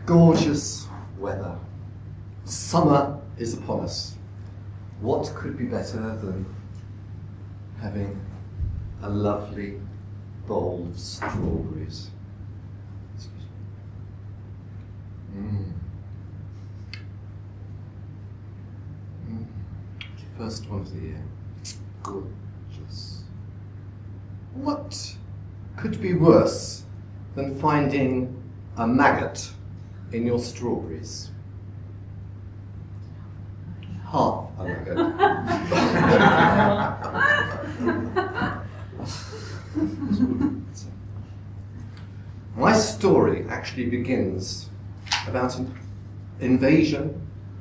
Gorgeous weather. Summer is upon us. What could be better than having a lovely bowl of strawberries? Excuse me. First one of the year. Gorgeous. What could be worse than finding a maggot in your strawberries? Half a maggot. My story actually begins about an invasion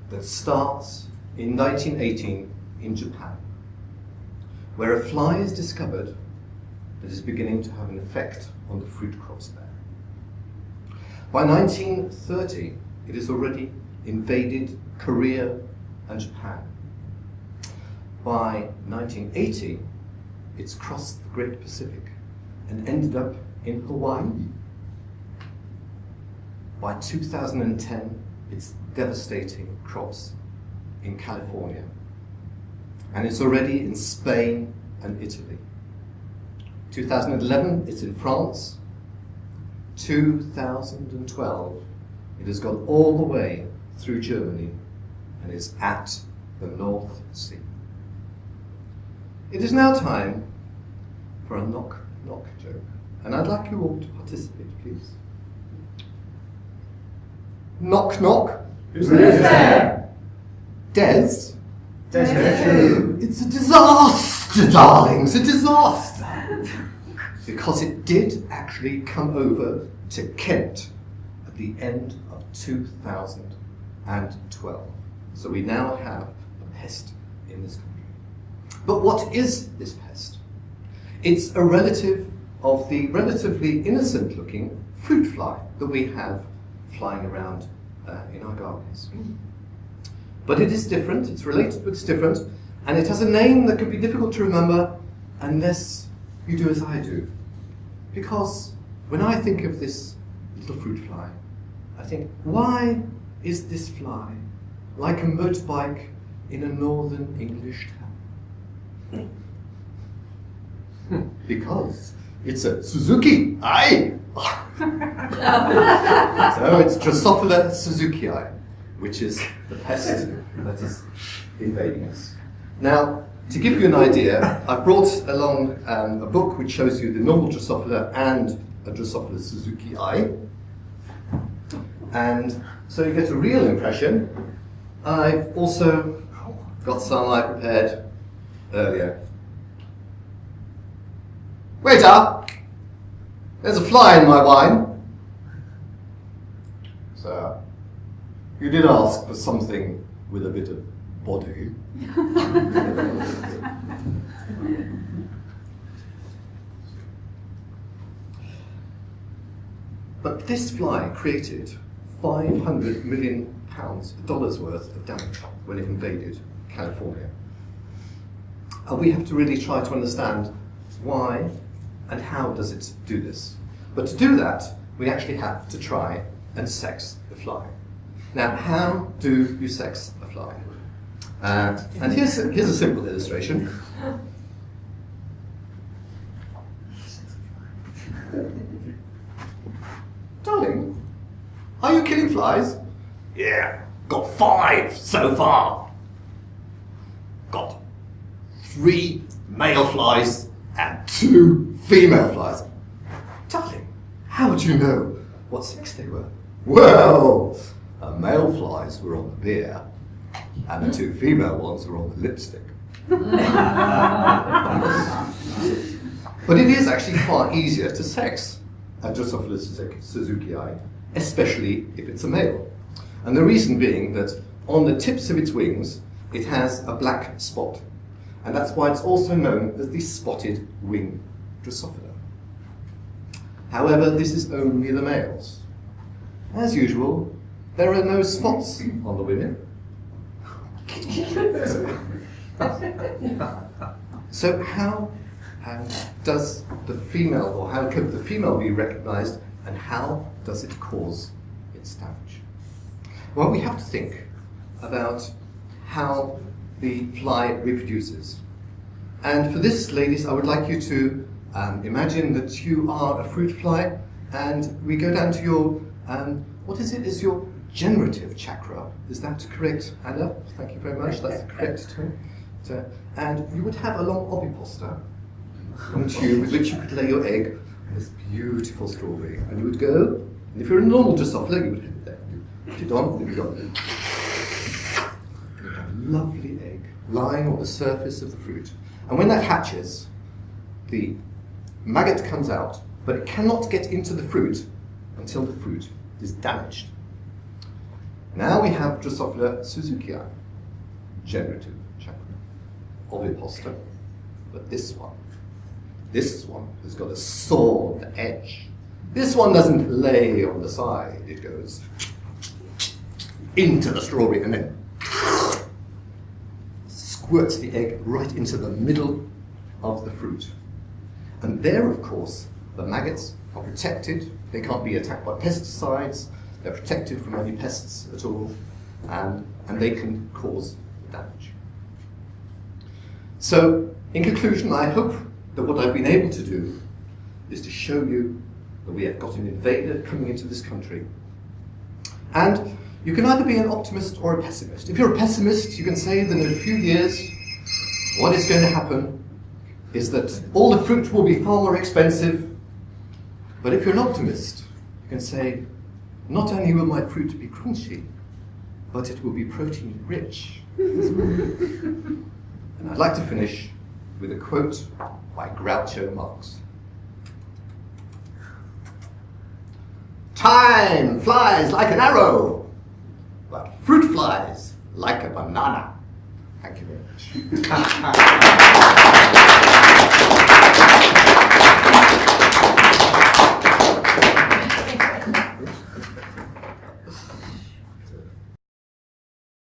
that starts in 1918 in Japan, where a fly is discovered that is beginning to have an effect on the fruit crops there. By 1930, it has already invaded Korea and Japan. By 1980, it's crossed the Great Pacific and ended up in Hawaii. By 2010, it's devastating crops in California. And it's already in Spain and Italy. 2011, it's in France. 2012, it has gone all the way through Germany and is at the North Sea. It is now time for a knock-knock joke, and I'd like you all to participate, please. Knock knock. Who's there? Des? Des. It's a disaster, darlings, a disaster. Because it did actually come over to Kent at the end of 2012. So we now have a pest in this country. But what is this pest? It's a relative of the relatively innocent-looking fruit fly that we have flying around in our gardens. But it is different, it's related but it's different, and it has a name that could be difficult to remember unless you do as I do. Because when I think of this little fruit fly, I think, why is this fly like a motorbike in a northern English town? Because it's a suzukii. So it's Drosophila suzukii, which is the pest that is invading us. Now, to give you an idea, I've brought along a book which shows you the normal Drosophila and a Drosophila suzukii. And so you get a real impression. I've also got some I prepared earlier. Waiter! There's a fly in my wine. Sir, you did ask for something with a bit of body. But this fly created $500 million worth of damage when it invaded California. And we have to really try to understand why and how does it do this. But to do that, we actually have to try and sex the fly. Now, how do you sex a fly? And here's a simple illustration. Darling, are you killing flies? Yeah, got 5 so far. Got 3 male flies and 2 female flies. Darling, how would you know what sex they were? Well, the male flies were on the beer and the 2 female ones were on the lipstick. But it is actually far easier to sex a Drosophila suzukii, especially if it's a male. And the reason being that on the tips of its wings, it has a black spot. And that's why it's also known as the spotted wing Drosophila. However, this is only the males. As usual, there are no spots on the women. So how does the female, or how could the female be recognized, and how does it cause its its damage? Well, we have to think about how the fly reproduces. And for this, ladies, I would like you to imagine that you are a fruit fly, and we go down to your, what is it? Is your generative chakra. Is that correct, Anna? Thank you very much. That's the correct term. And you would have a long ovipositor, long tube with which you could lay your egg on this beautiful strawberry. And you would go, and if you're a normal Drosophila, you would have it there. Put it on, there we go. You would have a lovely egg lying on the surface of the fruit. And when that hatches, the maggot comes out, but it cannot get into the fruit until the fruit is damaged. Now we have Drosophila suzukii, generative chakra, ovipositor, but this one has got a saw on the edge. This one doesn't lay on the side, it goes into the strawberry and then squirts the egg right into the middle of the fruit. And there, of course, the maggots are protected. They can't be attacked by pesticides. They're protected from any pests at all, and they can cause damage. So, in conclusion, I hope that what I've been able to do is to show you that we have got an invader coming into this country. And you can either be an optimist or a pessimist. If you're a pessimist, you can say that in a few years, what is going to happen is that all the fruit will be far more expensive. But if you're an optimist, you can say, not only will my fruit be crunchy, but it will be protein rich. And I'd like to finish with a quote by Groucho Marx. Time flies like an arrow, but fruit flies like a banana. Thank you very much.